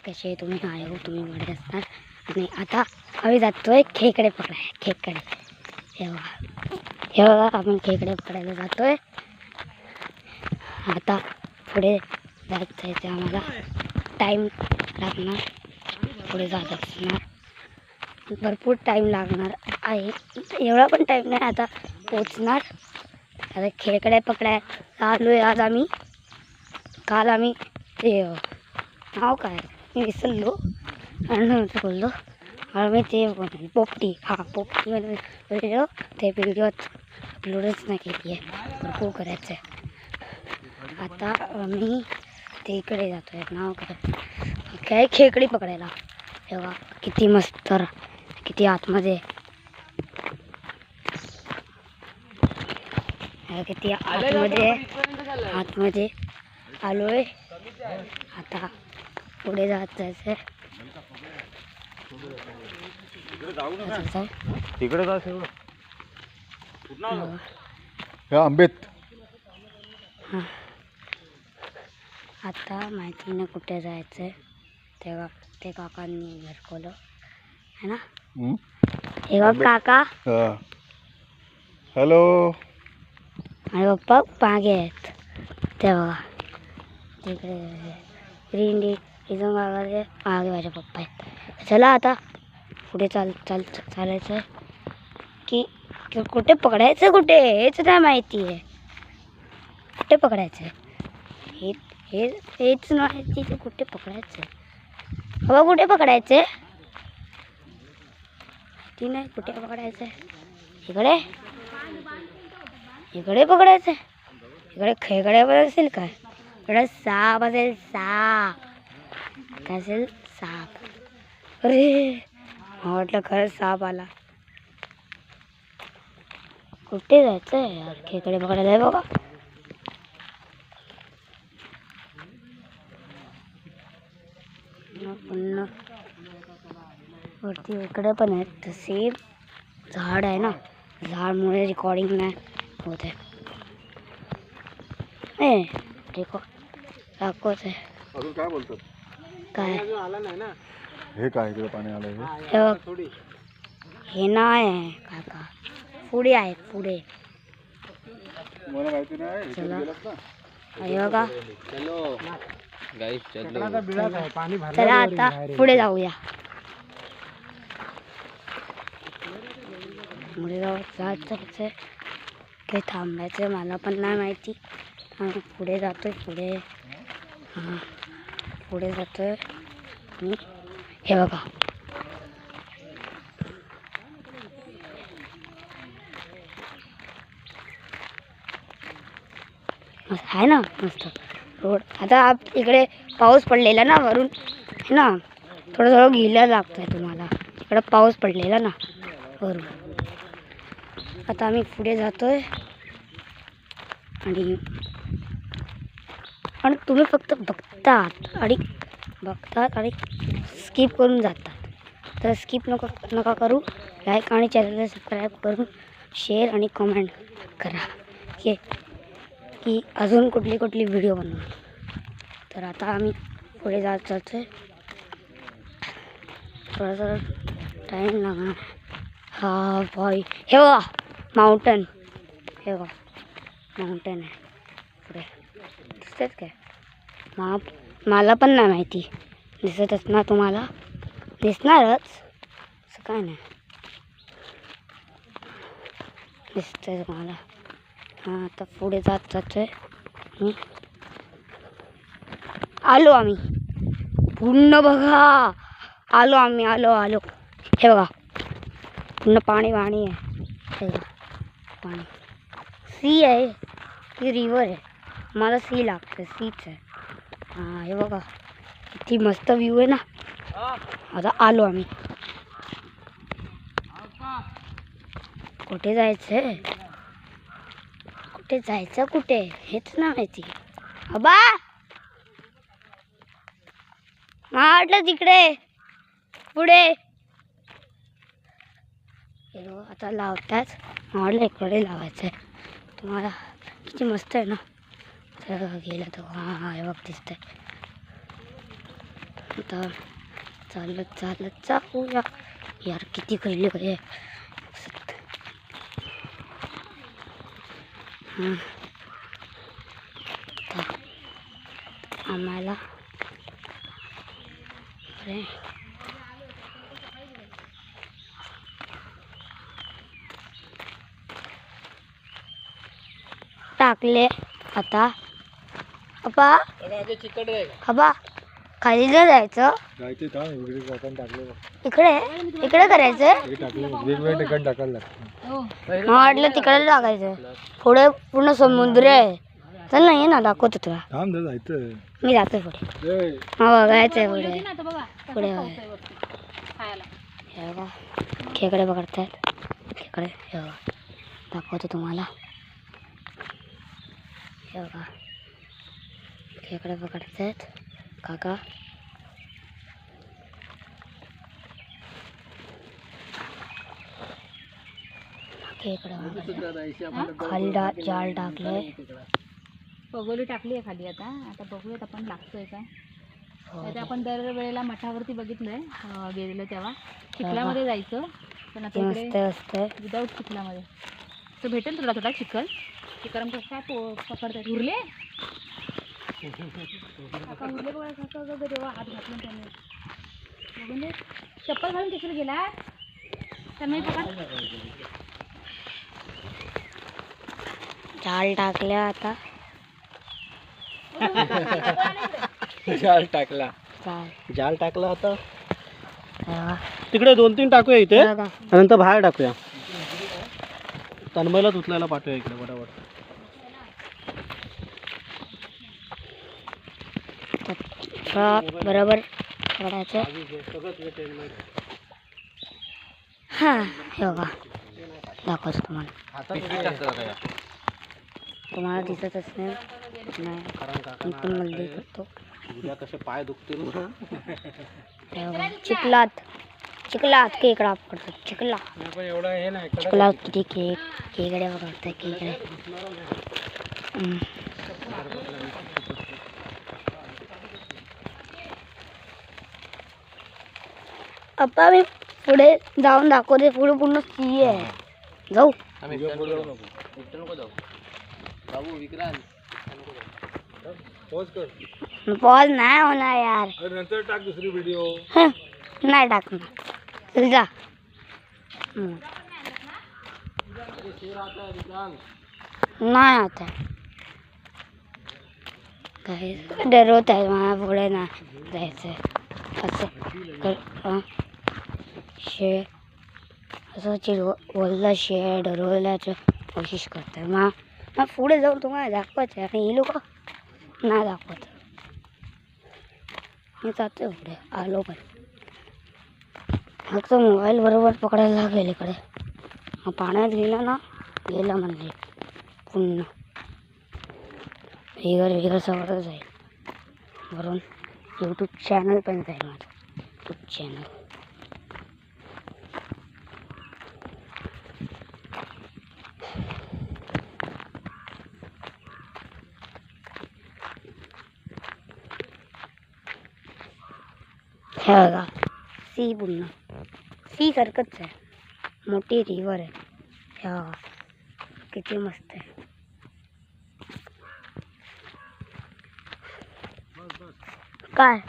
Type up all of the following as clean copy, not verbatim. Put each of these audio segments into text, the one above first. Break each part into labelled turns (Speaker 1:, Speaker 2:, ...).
Speaker 1: कसे तुम्ही आहे हो, तुम्ही बरे असणार. आणि आता आम्ही जातोय खेकडे पकडाय. खेकडे हे बघा आपण खेकडे पकडायला जातोय. आता पुढे जायचं आहे ते आम्हाला टाईम लागणार. पुढे जात असणार भरपूर टाईम लागणार आहे. एवढा पण टाईम नाही, आता पोचणार. आता खेकडे पकडायला आलो आहे आज आम्ही. काल आम्ही ते नाव काय मी विसरलो आणि बोललो आम्ही ते पोपटी पोपटी व्हिडिओ ते व्हिडिओ अपलोडच नाही केली आहे. भरपूर करायचं आहे. आता आम्ही ते इकडे जातो आहे. नाव काय खेकडी पकडायला. तेव्हा किती मस्त, किती आतमध्ये किती आतमध्ये आलोय. आता पुढे जायचं
Speaker 2: तिकडे जा आंबेत.
Speaker 1: आता माहिती नाही कुठे जायचं तेव्हा ते काकांनी घरकवलं है ना. हे बघ काका.
Speaker 2: हॅलो.
Speaker 1: आणि पप्पा मागे आहेत ते बघा तिकडे ग्रीन डी इथून मागे माझे पप्पा आहेत. चला आता पुढे चालायचं आहे की कुठे पकडायचं, कुठे हेच नाही माहिती आहे. कुठे पकडायचं हेच माहिती ते कुठे पकडायचं. बाबा कुठे पकडायचं ती नाही. कुठे पकडायचं इकडे इकडे पकडायचं. इकडे खेकडे पण असेल काय. इकडे साप असेल. साप काय असेल साप. अरे म्हटलं खरंच साप आला. कुठे जायचं यार खेकडे पकडायला आहे बाबा. पुन्हा वरती इकडे पण आहेत तसे झाड आहे ना. झाडमुळे रेकॉर्डिंग नाही होत आहे. दाखवत आहे.
Speaker 2: अजून काय बोलतात
Speaker 1: काय
Speaker 2: हे काय इकडे पाणी आलं
Speaker 1: हे नाही आहे काका. पुढे आहे पुढे.
Speaker 2: मला माहिती नाही.
Speaker 1: बघा चला आता पुढे जाऊया. पुढे जायचं काही थांबायचं मला पण नाही माहिती. पुढे जातोय पुढे जातोय आणि हे बघा आहे ना मस्त रोड. आता इकडे पाऊस पडलेला ना वरून है ना. थोडं गेलं लागतंय तुम्हाला. इकडं पाऊस पडलेला ना वरून. आता आम्ही पुढे जातोय आणि तुम्ही फक्त बघतात आणि स्किप करून जातात. तर स्किप नका करू. लाईक आणि चॅनलला सबस्क्राईब करून शेअर आणि कमेंट करा की अजून कुठली व्हिडिओ बनवू. तर आता आम्ही पुढे जातोय. थोडासा टाईम लागणार. हा भाई हे बघा माउंटन. हे बघा माउंटन आहे पुढे. दिसतात काय. मला पण नाही माहिती. दिसत असणार तुम्हाला. दिसणारच असं काय नाही. दिसतंय तुम्हाला. हां आता पुढे जातोय. आलो आम्ही पूर्ण. बघा आलो आम्ही. आलो हे बघा पूर्ण पाणी आहे. हे बघा पाणी. सी आहे की रिव्हर आहे. मला सी लागतं. सीच आहे. हां हे बघा किती मस्त व्ह्यू आहे ना. आता आलो आम्ही. कुठे जायचं कुठे हेच ना माहिती. अबा म्हटलं तिकडे पुढे. आता लावतात. म्हटलं इकडे लावायचं आहे तुम्हाला. किती मस्त आहे ना. तर गेलं तर हां हे बघ दिसतंय. आता चालत चालत जाऊया. यार किती कैले काय आम्हाला अरे टाकले आता अप्पा अप्पा खाली जर जायचं
Speaker 2: जायचे का इकडे टाकून टाकले
Speaker 1: इकडे इकडे करायचं
Speaker 2: वेगवेगळे ठिकाण टाकायला लागतं.
Speaker 1: मला वाटलं तिकडे टाकायचं. पुढे पूर्ण समुद्र आहे. चल नाही ना दाखवतो तुला.
Speaker 2: थांब जर जायचं.
Speaker 1: मी जातो पुढे.
Speaker 2: ए,
Speaker 1: हा बघायचंय पुढे पुढे हे बघा खेकडे पकडतायत. खेकडे हे बघा दाखवतो तुम्हाला. हे बघा खेकडे पकडतायत काका. खाली जाळ टाकलंय.
Speaker 3: पगोली टाकली आहे खाली. आता आता बघूयात आपण लागतोय काय. तर आपण दरवेळेला मठावरती बघितलंय गेलेलो तेव्हा चिखलामध्ये जायचं. पण आता इकडे
Speaker 1: मस्त असतंय.
Speaker 3: विदाऊट चिखलामध्ये तर भेटेल तुला थोडा चिखल. चिखल कसं काय पकडतात उरले आता उरले बघा कसं तेव्हा हात घातलं त्याने बघून दे. चप्पल घालून तिकडे गेला त्यामुळे पकड.
Speaker 1: जाळ टाकल्या आता.
Speaker 4: जाल टाकला
Speaker 1: जाळ
Speaker 4: जाल टाकला आता.
Speaker 1: बघा.
Speaker 4: तिकडे 2-3 टाकूया इथे
Speaker 1: बघा.
Speaker 4: नंतर बाहेर टाकूया. तन्मयला उचलायला पाठवूया इकडे बरोबर.
Speaker 1: बरोबर पकडायचं. हा हे बघा दाखवतो तुम्हाला. तुम्हाला दिसतच नाही. मी पण मध्ये करतो.
Speaker 4: उद्या कसे पाय दुखतील ना.
Speaker 1: हे बघा. चिखलात चिखलात खेकडा पकडतात. चिखला
Speaker 4: एवढा हे नाही
Speaker 1: चिखलात किती खेकडे पकडतात. खेकडे अप्पा मी पुढे जाऊन दाखवते. पुढे पूर्ण सी आहे. जाऊ पॉज नाही होणार यार.
Speaker 2: नंतर टाक दुसरी व्हिडिओ.
Speaker 1: नाही टाकणार. चल जा. नाही आता काही डरवत आहे मला. पुढे नाही जायचं असं शे असं बोलला शे डरवल्याचं कोशिश करतात. मग पुढे जाऊन तुम्हाला दाखवायचं आहे. आणि ही लोक नाही दाखवत. मी जातो पुढे. आलो पण फक्त मोबाईल बरोबर पकडायला लागेल. इकडे पाण्यात गेला ना गेला म्हणजे पुन्हा वेगळं सगळं जाईल. वरून यूट्यूब चॅनल पण जाईल माझं. यूट्यूब चॅनल हे बघा सी पुन्हा सी सारखंच आहे. मोठी रिव्हर आहे. हे बघा किती मस्त आहे. काय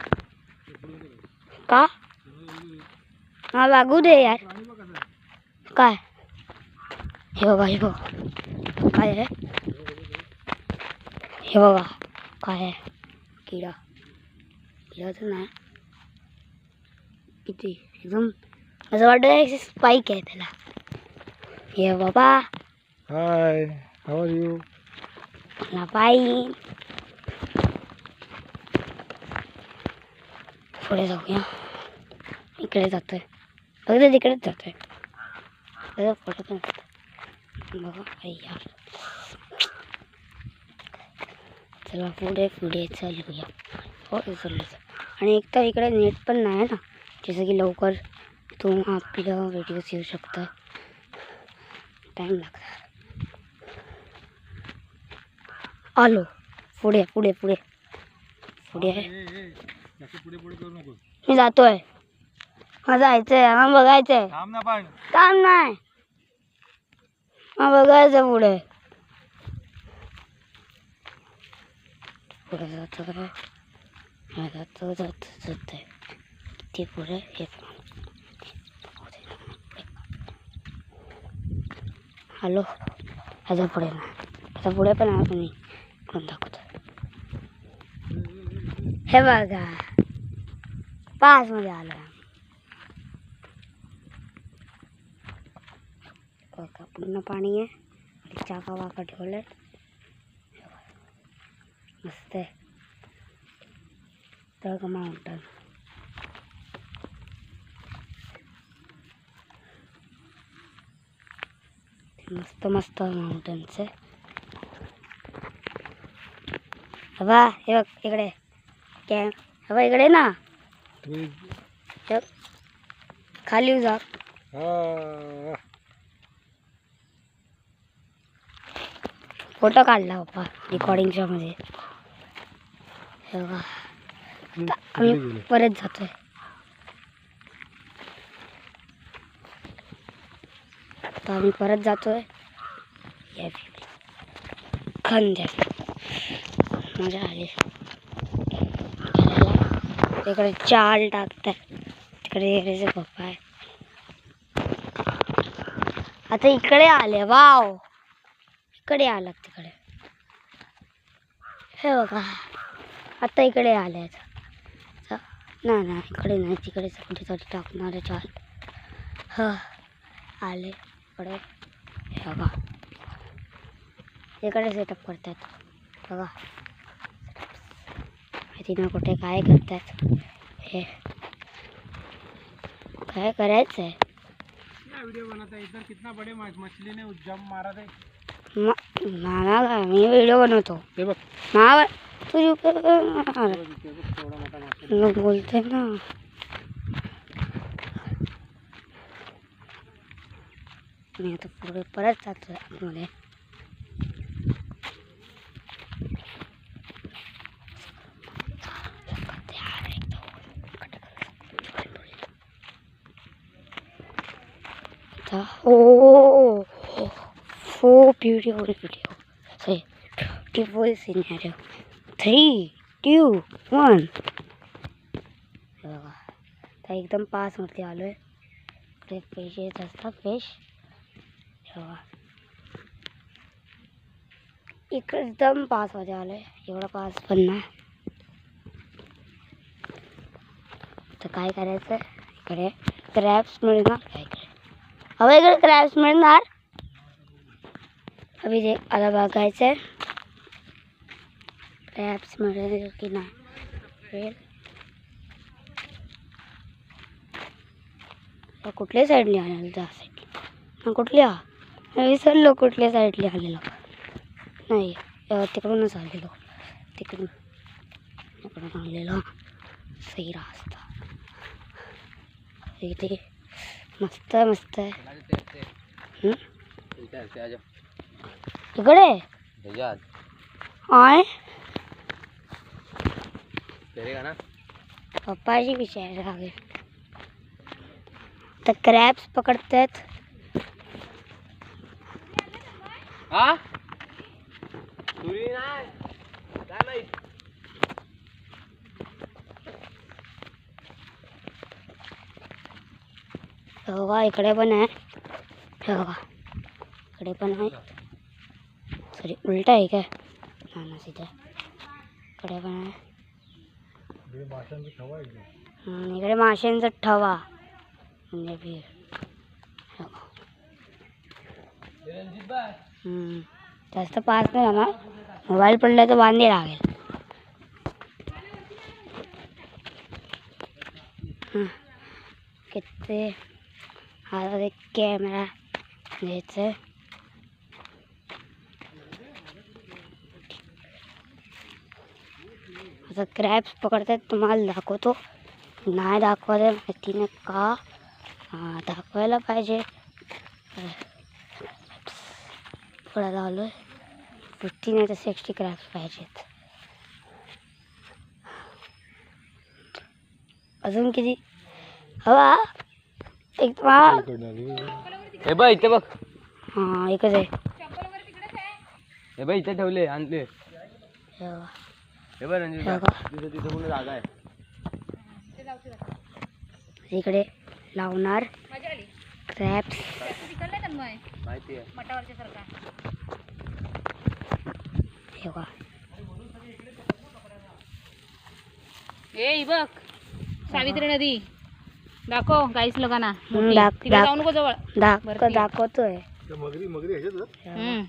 Speaker 1: का हा लागू दे यार. काय हे बघा हे बघा काय आहे. हे बघा काय आहे. किडा किडाच नाही. किती एकदम असं वाटतं स्पाईक आहे त्याला. हे बाबा
Speaker 2: हाय हाऊ आर यू.
Speaker 1: मला पाहिजे. पुढे जाऊया. इकडे जातोय फक्त तिकडेच जातोय. फोटो पण बघा यार. चला पुढे पुढे चालूया. हो चालू. आणि एक तर इकडे नेट पण नाही ना. जसं की लवकर तुम्ही आपल्या व्हिडिओज येऊ शकता. टाईम लागणार. आलो पुढे पुढे पुढे पुढे
Speaker 2: पुढे पुढे करू नको.
Speaker 1: मी जातोय. मला जायचंय, मला बघायचंय.
Speaker 2: थांब ना पण.
Speaker 1: काम नाही, मला बघायचं पुढे. पुढे जातो का? जातो जातो जातोय. किती पुढे येत. हॅलो, ह्याच्या पुढे ना, ह्याच्या पुढे पण आहे. तुम्ही कोण दाखवतो? हे बघा, 5 मध्ये आलं. बघा पूर्ण पाणी आहे. चाका वाका ठेवले मस्त आहे. तळक माउंटन. मस्त मस्त माउंटन्स आहे. हवा हे बघ इकडे. हवा इकडे ना. हे खाली जा.
Speaker 2: हा.
Speaker 1: फोटो काढला पप्पा रेकॉर्डिंगच्या मध्ये. हे बघा, आता आम्ही परत जातोय. आता आम्ही परत जातोय. खंड मजा आली. तिकडे चाल टाकताय. तिकडे पप्पा आहे. आता इकडे आले. वाव, इकडे आलात. तिकडे हे बघा, आता इकडे आले. नाही नाही, इकडे नाही, तिकडे कुठेतरी टाकणार आहे चाल. ह आले इकडे. हे बघा, इकडे सेटअप करतात. बघा तिनं कुठे काय करतात. हे काय करायचं आहे?
Speaker 4: वीडियो बनाता है इधर, कितना बड़े मछली ने जंप मारा था.
Speaker 1: मामा का मी व्हिडिओ बनवतो.
Speaker 4: हे बघ,
Speaker 1: मामा तुझी
Speaker 4: थोडा मोठा मासा.
Speaker 1: लोक बोलते ना. मी आता पुढे परत जातो आतमध्ये. Oh, so beautiful video. Say, beautiful scenario. 3, 2, 1. आता एकदम पास वरती आलोय. इकडे फिश येत असतात. फिश इकडे एकदम पास मध्ये आलोय. एवढा पास पण नाही. तर काय करायचं, इकडे क्रॅब्स मिळणार का? इकडे हवा, इकडे क्रॅब्स मिळणार. अभी जे आता बघायचं क्रॅब्स मिळेल की नाही. कुठल्या साईडने आलेलं? त्या साईडला. कुठल्या विसरलो, कुठल्या साईडला आलेलो. नाही, तिकडूनच आलेलो. तिकडून आलेलो. सही रास्ता. इथे मस्त मस्त आहे. इकडे आय पप्पाची विचार लागेल. तर क्रॅब्स पकडतात. बघा इकडे पण आहे. बघा इकडे पण आहे. सॉरी, उलटा आहे काय? ना सीधा. इकडे पण आहे. इकडे माशांचा ठवा म्हणजे भीड. जास्त पास नाही जाणार. मोबाईल पडला तर बांधे लागेल. किती हा एक कॅमेरा घ्यायचं. आता क्रॅब्स पकडतात. तुम्हाला दाखवतो. नाही दाखवायला माहिती नाही का? दाखवायला पाहिजे. पकडायला आलोय. 50 नाही तर 60 क्रॅब्स पाहिजेत. अजून किती हवा एक हा
Speaker 5: हे बघ इथे बघ,
Speaker 1: हां एकच आहे.
Speaker 5: हे बघ इथे ठेवले आणले.
Speaker 1: हे बघा.
Speaker 5: हे बघ रंजित,
Speaker 1: हे बघा.
Speaker 5: तिथे तिथे पूर्ण जागा आहे.
Speaker 1: इकडे लावणार क्रॅप्स.
Speaker 5: माहिती आहे.
Speaker 3: मठावरच्या सारखा.
Speaker 1: हे बघा.
Speaker 3: ए बघ सावित्री नदी दाखव गाईस लोकांना.
Speaker 1: दाख-
Speaker 3: तिकडे जाऊ नको जवळ. वरती.
Speaker 1: दाखवतोय.
Speaker 2: मगरी मगरी ह्याच्यात
Speaker 3: हम्म.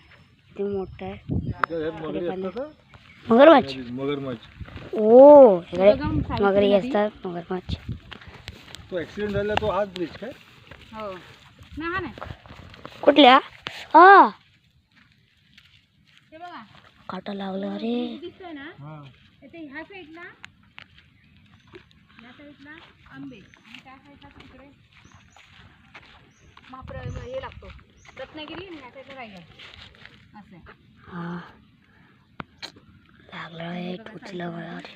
Speaker 1: ते मोठं आहे.
Speaker 2: मगरी असतात
Speaker 1: मगरमच्छ.
Speaker 2: मगरमच्छ.
Speaker 1: ओ इकडे
Speaker 3: बघा, सावित्री
Speaker 1: मगरी
Speaker 3: नदी.
Speaker 1: असतात मगरमच्छ.
Speaker 2: तो ऍक्सिडेंट झाला तो हाच ब्रिज काय?
Speaker 3: हो ना हा नाही
Speaker 1: कुठल्या हा
Speaker 3: ते बघा
Speaker 1: काटा लागला रे.
Speaker 3: दिसतोय ना
Speaker 2: हा.
Speaker 3: ते ह्या साईडला आंबे आणि त्या साईडला तिकडे हे लागतो रत्नागिरी आणि ह्या साईडला रायगड असं आहे.
Speaker 1: हा लागला रे टोचलं मला रे.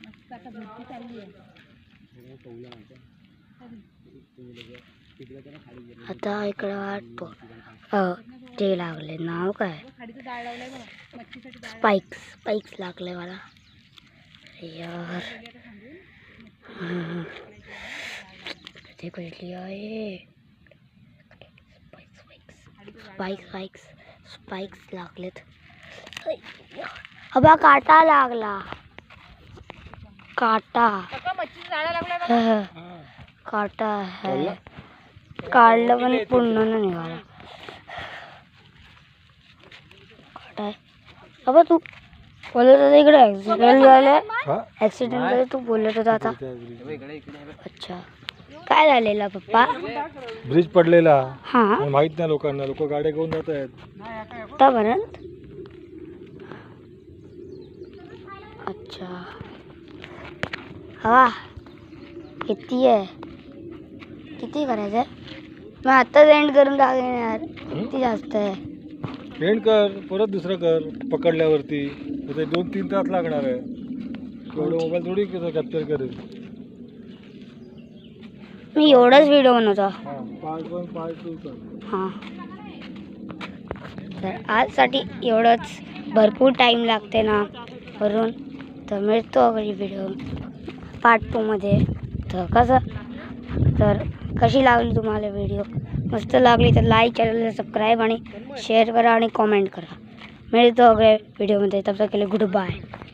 Speaker 3: मस्त आता भरती चालली आहे.
Speaker 1: आता इकडे वाटतो ते लागले नाव काय
Speaker 3: खाडीचं डाळ लावलंय बघा मच्छीसाठी डाळ.
Speaker 1: स्पाइक्स लागले मला यार. ते कळली आहे. स्पाइक्स लागलेत. अबा काटा लागला. काटा
Speaker 3: काका मच्छीचं जाळं लागलंय बघा.
Speaker 1: काटा आहे. काढलं पण पूर्ण नाही निघाला. काटा आहे. अबा तू बोलत होता इकडे ऍक्सिडेंट झालं.
Speaker 2: हा?
Speaker 1: ऍक्सिडेंट झालं तू बोलत होता आता.
Speaker 5: हे बघ इकडे इकडे हे बघ.
Speaker 1: अच्छा काय झालेलं पप्पा.
Speaker 2: ब्रिज पडलेला
Speaker 1: हां
Speaker 2: पण माहित नाही लोकांना. लोक गाड्या घेऊन जात आहेत.
Speaker 1: आतापर्यंत. अच्छा हा किती आहे किती करायचं आहे. मग आत्ताच एंड करून टाकेन यार. किती जास्त आहे.
Speaker 2: एंड कर परत दुसरं कर पकडल्यावरती. ते 2-3 तास लागणार आहे. एवढं मोबाईल थोडी कॅप्चर करेल.
Speaker 1: मी एवढाच व्हिडिओ बनवतो.
Speaker 2: हा पार्ट 1 पार्ट 2 कर.
Speaker 1: हां तर आजसाठी एवढंच. भरपूर टाईम लागते ना वरून. तर मिळतो अगदी व्हिडिओ पार्ट 2मध्ये. तर तर कशी लागली तुम्हाला व्हिडिओ. मस्त लागली तर लाईक चॅनलला सबस्क्राईब आणि शेअर करा आणि कॉमेंट करा. मिळतो अगदी व्हिडिओमध्ये. तब तक के लिए गुड बाय.